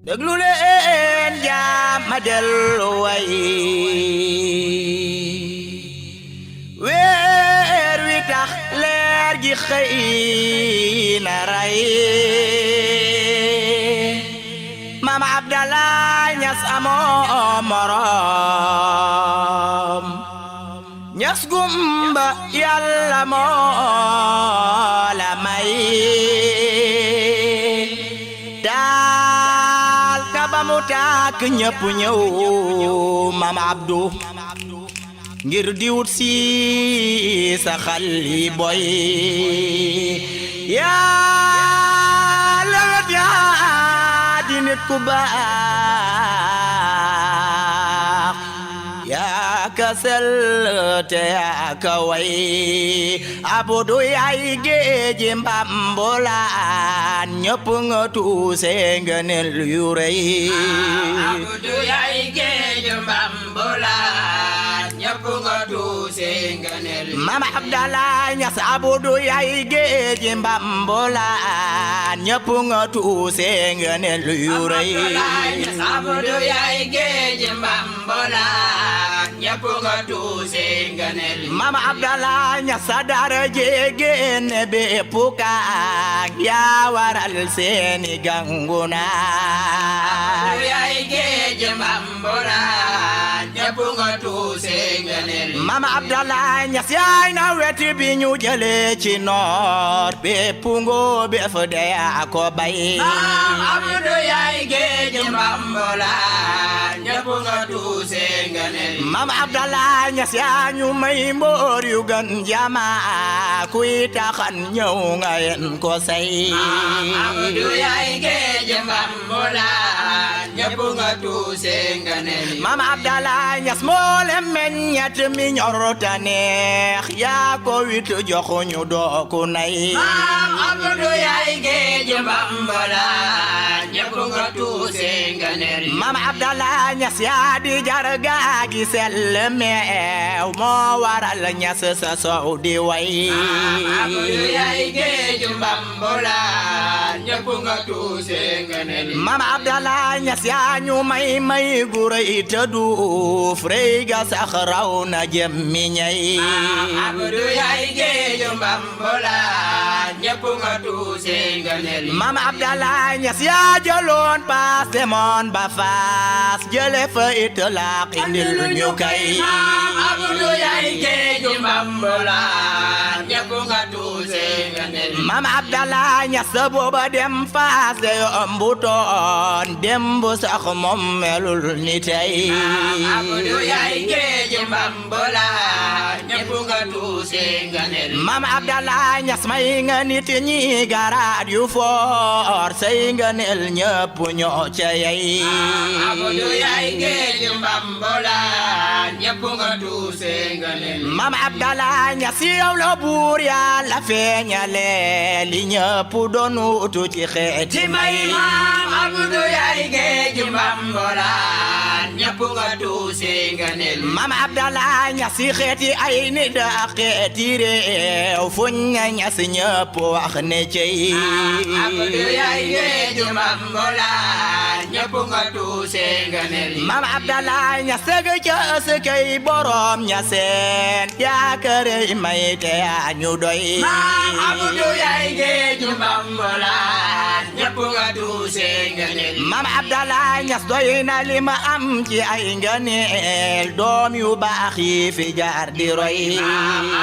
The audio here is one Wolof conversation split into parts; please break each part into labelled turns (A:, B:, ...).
A: déglu leen jaam ma dellu way weer wi tax leer gi xëy na ray Maam Abdalaay Ñas amoo morom Ñas gumba Yàlla moo la may daal ka ba mu tàkk ñëpp ñëw Maam Abdu ngir di wut si sa xali boy yaa lewet yaa di nit ku baax yaa ka sell te yaa ka way Abdu yaay géeji mbambulaan ñëpp nga tuuse ngëneel yu rëy
B: Abdu yaay géeji mbambulaan ñëpp nga tuuse ngëneel
A: Maam Abdalaay Ñas Abdu yaay géeji mbambulaan ñëpp nga tuuse ngëneel yu rëy
B: Abdu yaay géeji mbambulaan ñëpp nga tuuse ngëneel
A: Maam Abdalaay Ñas sa dara jégéen bépp kaang yaa waral seeni ganguna
B: Abdu yaay géeji mbambulaan ñëpp nga tuuse ngëneel
A: Maam Abdalaay Ñas yaay na weti bi ñu jële ci noor bépp ngóobeef de yaa ko bay
B: Abdu yaay géeji mbambulaan ñëpp nga tuuse ngëneel
A: Maam Abdalaay Ñas yaa ñu may mboor yu gën jama kuy taxan ñëw nga yen ko say
B: Abdu yaay géeji mbambulaan ñëpp nga tuuse ngëneel
A: Maam Abdalaay Ñas moo le meññet mi ñor ta neex yaa ko wit joxuñu dooku nay
B: Abdu yaay géeji mbambulaan ñëpp nga tuuse ngëneel
A: Maam Abdalaay Ñas yaa di jarga gi sell meew moo waral Ñas sa sow di way
B: Abdu yaay géeji mbambulaan ñëpp nga tuuse ngëneel
A: Maam Abdalaay Ñas yaa ñu may gu rëy te duuf rëy ga sax raw na jëmmi ñay
B: Abdu yaay géeji mbambulaan ñëpp nga tuuse ngëneel
A: Maam Abdalaay Ñas yaa jëloon paas demoon ba Faas jële fa itlaaq indil ñu kay
B: Abdu yaay géeji mbambulaan ñëpp nga tuuse ngëneel
A: Maam Abdalaay Ñas booba dem Faas de yombutoon démb sax moom melul ni tey
B: Abdu yaay géeji mbambulaan ñëpp nga tuuse ngëneel
A: Maam Abdalaay Ñas may nga nit ñi garaat yu foor say ngëneel ñëpp ñoo ca yey
B: Abdu yaay géeji mbambulaan ñëpp nga tuuse ngëneel
A: Maam Abdalaay Ñas yow la buur Yàlla feeñale li ñëpp doon wutu ci xeeti may
B: Abdu yaay géeji mbambulaan ñëpp nga tuuse ngëneel
A: Maam Abdalaay Ñas si xeeti ay nit ak xeeti réew fuñ nga Ñas ñëpp wax ne cey
B: Abdu yaay géeji mbambulaan ñëpp nga tuuse ngëneel
A: Maam Abdalaay Ñas sëgg ca ëskay borom Ñaseen yaakare may te yaa ñu doy
B: Abdu yaay géeji mbambulaan ñëpp nga tuuse ngëneel
A: Maam Abdalaay Ñas doy na li ma am ci ay ngëneel doom yu baax yi fi jaar di roy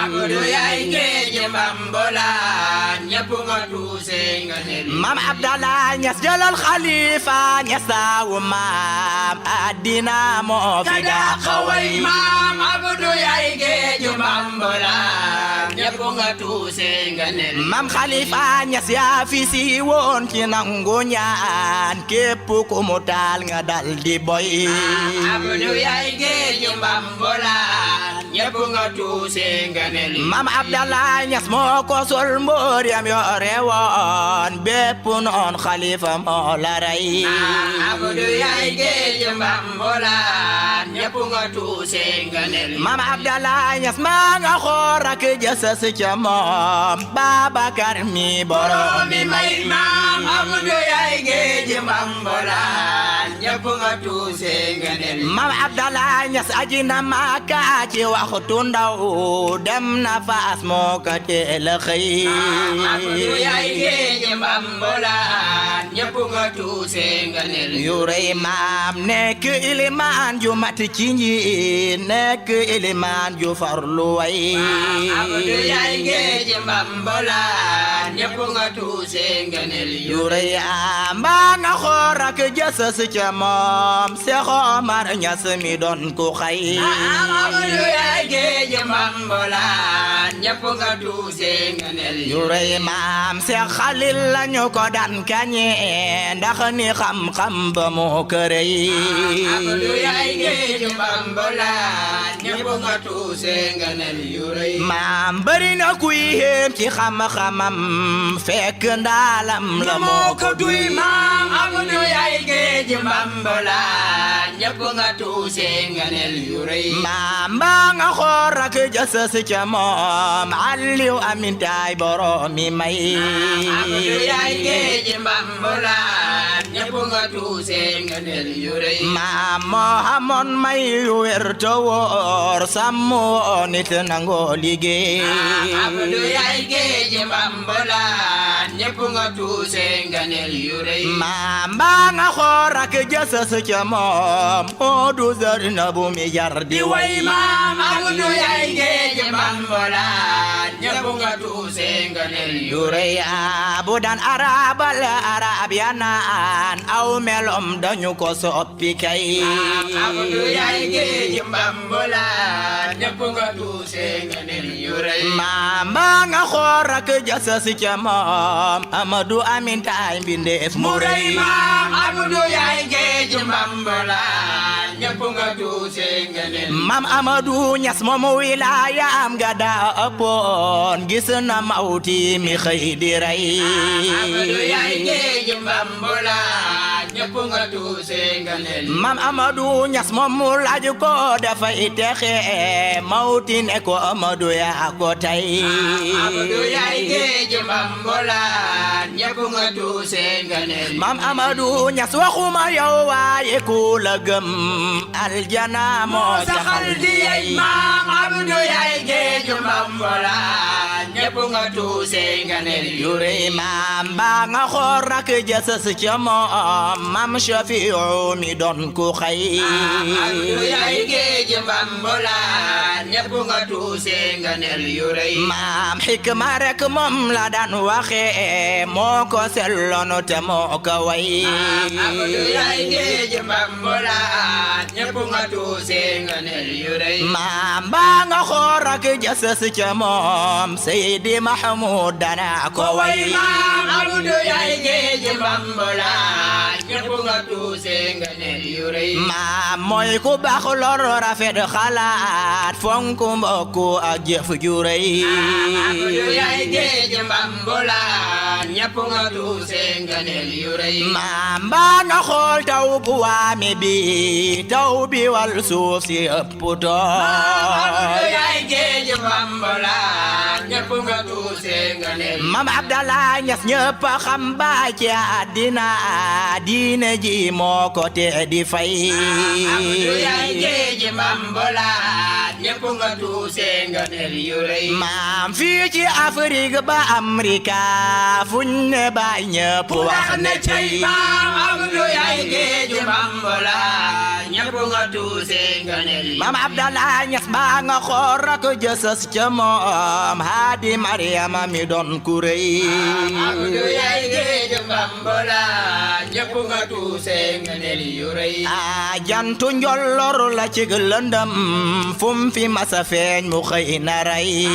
B: Abdu yaay géeji mbambulaan ñëpp nga tuuse ngëneel
A: Maam Abdalaay Ñas jëlal xalifa Ñas taawu maam addina moo fi daa xaway
B: Abdu yaay géeji mbambulaan ñëpp nga tuuse ngëneel
A: Maam Xalifa Ñas yaa fi si woon ci nangu ñaan képp ku mu taal nga dal di boy
B: Abdu yaay géeji mbambulaan ñépp nga tuuse ngëneel
A: Maam Abdallah Ñas moo ko sol mbooryam yore woon bépp noon xalifa moo la rey
B: Abdu yaay géej mbambulaan ñépp nga tuuse ngëneel
A: Maam Abdallah Ñas maa nga xoor ak jësës ca moom Babakar mi borom mi may
B: maam Abdu yaay géej mbambulaan ñépp nga tuuse ngëneel
A: Maam Abdallah Ñas aji na Makka ci waxtu ndaw dem na Faas moo ko teel a xëy
B: Abdu yaay géej mbambulaan ñépp nga tuuse ngëneel
A: yu rëy maam nekk ilimaan ju mat ci njiit nekk ilimaan ju farlu way
B: Abdu yaay géej mbambulaan ñépp nga tuuse ngëneel
A: yu rëy mbaa nga xoor ak jësës ca moom Seex Omar Ñas mi doon ku xay
B: Abdu yaay géej mbambulaan ñépp nga tuuse ngëneel
A: yu rëy maam Seex Xalil lañu ko daan kañe ndax ni xam-xam ba moo kërëy
B: Abdu yaay géej mbambulaan ñépp nga tuuse ngëneel yu rëy
A: maam bari na kuy yéem ci xam-xamam fekk ndaalam la moo ko duy
B: maam Abdu yaay géej mbambulaan ñépp nga tuuse ngëneel yu rëy
A: maam mbaa nga xoor ak jësës ca moom Aliw Amintaay borom mi may
B: Abdu yaay géej mbambulaan ñépp nga tuuse ngëneel yu rëy
A: maam moo xamoon may yu wér te wóor sàmm woo nit nangoo liggéey
B: Abdu yaay géej mbambulaan ñépp nga tuuse ngëneel yu rëy
A: maam mbaa nga xoor ak jësës ca moom moo du zër na bu mi jar di way
B: maam Abdu yaay géej mbambulaan ñépp nga tuuse ngëneel yu
A: yu rëy bu daan arabal arab ya naan aw melom dañu ko soppi kay
B: Abdu yaay géej mbambulaan ñépp nga tuuse ngëneel yu rëy
A: maam mbaa nga xoor ak jësës ca moom Amadu Amintaay mbindeef mu rëy
B: maam Abdu yaay géej mbambulaan ñépp nga tuuse ngëneel
A: maam Amadu Ñas moomu wilaayam ga daa ëppoon gis na mawti mi xëy di rey
B: Abdu yaay géej mbambulaan ñépp nga tuuse ngëneel
A: maam Amadu Ñas moomu laaj ko dafay texe mawti ne ko Amadu yaa ko tey
B: Abdu yaay géej mbambulaan ñépp nga tuuse ngëneel
A: maam Amadu Ñas waxuma yow waaye ku la gëm aljana moo saxal di yey
B: maam Abdu yaay géej mbambulaan ñépp nga tuuse ngëneel
A: yu rëy maam mbaa nga xoor ak jësës ca moom maam Shafiu mi doon ku xay
B: Abdu yaay géej mbambulaan ñépp nga tuuse ngëneel yu rëy
A: maam xikma rek moom la daan waxe moo ko selloon te moo ko way
B: Abdu yaay géej mbambulaan ñépp nga tuuse ngëneel yu rëy
A: maam mbaa nga xoor ak jësës ca moom Seydi Mahmoud dana ko way
B: maam Abdu yaay géej mbambulaan ñépp nga tuuse ngëneel yu rëy
A: maam mooy ku baax lor rafet xalaat fonk mbokku ak jëf ju rëy
B: Abdu yaay géej mbambulaan ñépp nga tuuse ngëneel yu rëy
A: maam mbaa nga xool taw bu waame bi taw bi wal suuf si ëpp
B: Abdu
A: tool
B: yaay géej mbambulaan ñépp nga tuuse ngëneel
A: maam Abdallah Ñas ñëpp a xam ba ci àddina diine ji moo ko te di fay
B: Abdu yaay géej mbambulaan ñépp nga tuuse ngëneel yu rëy
A: maam fii ci Afrique ba Amerika fuñ ne baay ñëpp wax ne cey
B: maam Abdu yaay géej mbambulaan ñépp nga tuuse ngëneel yu
A: maam Abdallah Ñas baa nga xoor ak jësës ca moom Haadi Mariama mi doon ku rëy
B: Abdu yaay géej mbambulaan ñëpp nga tuuse ngëneel yu rëy
A: jantu njollor la ci lëndëm fum fi masa feeñ mu xëy na rey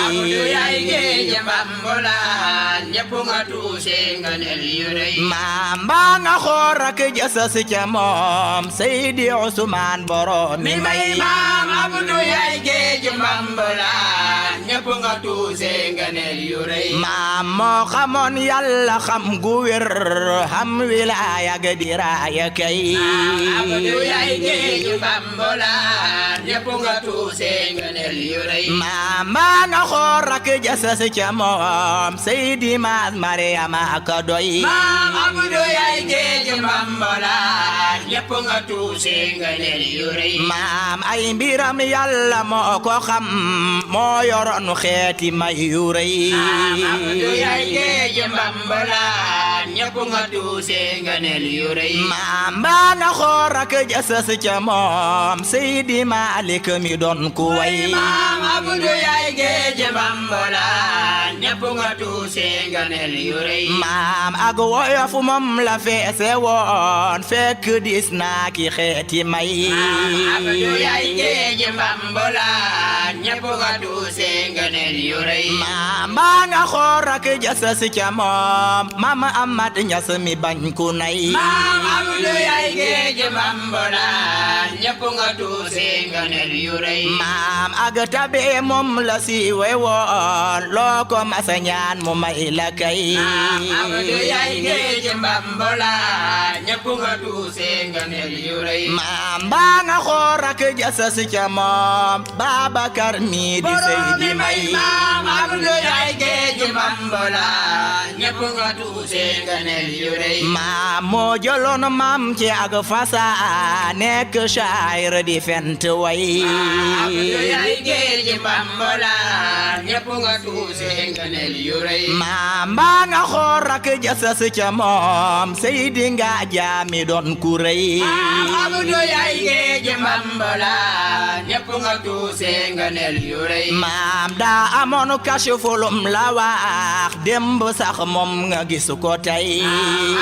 B: Abdu yaay géej mbambulaan ñëpp nga tuuse ngëneel yu rëy
A: maam baa nga xoor ak jasas ca moom Seydi Usmaan borom mi may
B: maam Abdu yaay géej mbambulaan ñëpp nga tuuse ngëneel yu rëy
A: maam moo xamoon yàlla xam gu wér xam wilaaya ga di raaya kay
B: Abdu yaay géej mbambulaan ñëpp nga tuuse ngëneel yu rëy
A: maam baa nga xoor ak jasas ca moom Seydi Maas Mariama ka doy
B: maam Abdu yaay géej mbambulaan ñëpp nga tuuse ngëneel yu rëy
A: maam ay mbiram yàlla moo ko xam moo yoroon xeeti may yu rëy
B: Abdu yaay géej mbambulaan ñëpp nga tuuse ngëneel yu rëy
A: maam baa nga xoor ak jasas ca moom Seydi Malik mi doon ku way
B: maam Abdu yaay géej mbambulaan ñëpp nga tuuse ngëneel yu rëy
A: maam ak woyof moom la feese woon fekk dis naa ki xeeti may
B: Abdu yaay géej mbambulaan ñëpp nga tuuse ngëneel yu rëy
A: maam baa nga xoor ak jasas ca moom maam Amad Ñas mi bañ ku nay
B: maam Abdu yaay géej mbambulaan ñëpp nga tuuse ngëneel yu rëy
A: maam ak tabe moom la siiwe woon loo ko masa ñaan mu may la kay
B: Abdu yaay géej mbambulaan ñëpp nga tuuse ngëneel yu rëy
A: maam baa nga xoor ak jasas ca moom Babakar mi di Seydi may
B: maam Abdu yaay géej mbambulaan ñëpp nga tuuse ngëneel yu rëy
A: maam moo jëloon maam ci ak fasa nekk shaayir di fent way
B: Abdu yaay géej mbambulaan ñëpp nga tuuse ngëneel yu rëy
A: maam baa nga xoor ak jasas ca moom Seydi nga jaami doon ku rëy
B: maam Abdu yaay géej mbambulaan ñëpp nga tuuse ngëneel yu rëy
A: maam daa amoon kashfulum la wax démb sax moom nga gis ko tey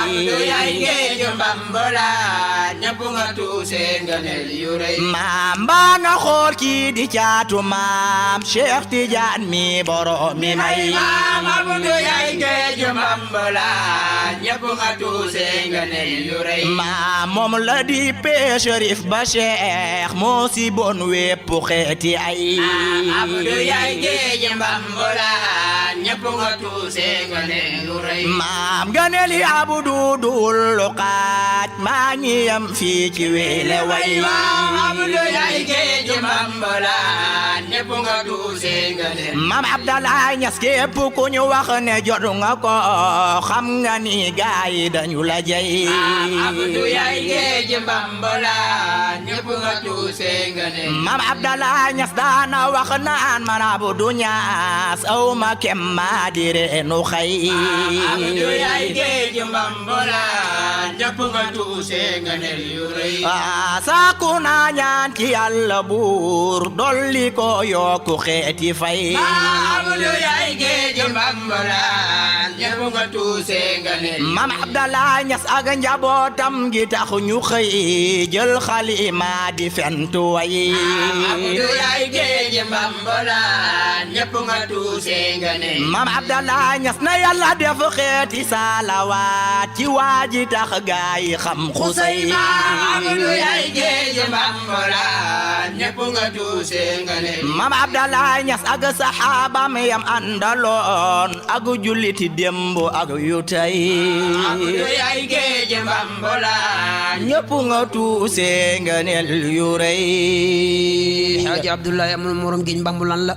B: Abdu yaay géej mbambulaan ñëpp nga tuuse ngëneel yu rëy
A: maam baa nga xool kii di caatu maam Cheikh Tidiane mi borom mi may
B: maam Abdu yaay géej mbambulaan ñëpp nga tuuse ngëneel yu rëy
A: maam moom la di pee Cherif ba Cheikh moo si bon wépp xeeti ay
B: Abdu yaay géej mbambulaan ñëpp nga tuuse ngëneel yu rëy
A: maam ganeli Abdu dul luqaat maa ngi yam fii ci weele way
B: maam Abdu yaay géej mbambulaan ñëpp nga tuuse ngëneel
A: maam Abdalaay Ñas képp ku ñu wax ne jot nga ko xam nga ni gaay dañu la jey
B: Abdu yaay géej mbambulaan ñëpp nga tuuse ngëneel
A: maam Abdalaay Ñas daana wax naan man Abdu Ñas aw ma kem maa di reenu xay
B: Abdu yaay géej mbambulaan ñëpp nga tuuse ngëneel yu rëy
A: saaku naa ñaan ci Yàlla buur dolli ko yokku xeeti fay
B: Abdu yaay géej mbambulaan ñëpp nga tuuse ngëneel
A: maam Abdalaay Ñas ak njabootam gi tax ñu xëy jël xalima di fentu way
B: Abdu yaay géej mbambulaan ñëpp nga tuuse ngëneel
A: maam Abdalaay Ñas na Yàlla def xeeti salawaat ci waaji tax gaay xam xusay
B: Abdu yaay géej mbambulaan ñëpp nga tuuse ngëneel
A: maam Abdalaay Ñas ak saxaabam yam àndaloon ak julliti démb ak yu tey
B: Abdu yaay géej mbambulaan
A: ñëpp nga tuuse ngëneel yu rëy
C: Xaaji Abdoulaye amul morom géej mbambulaan la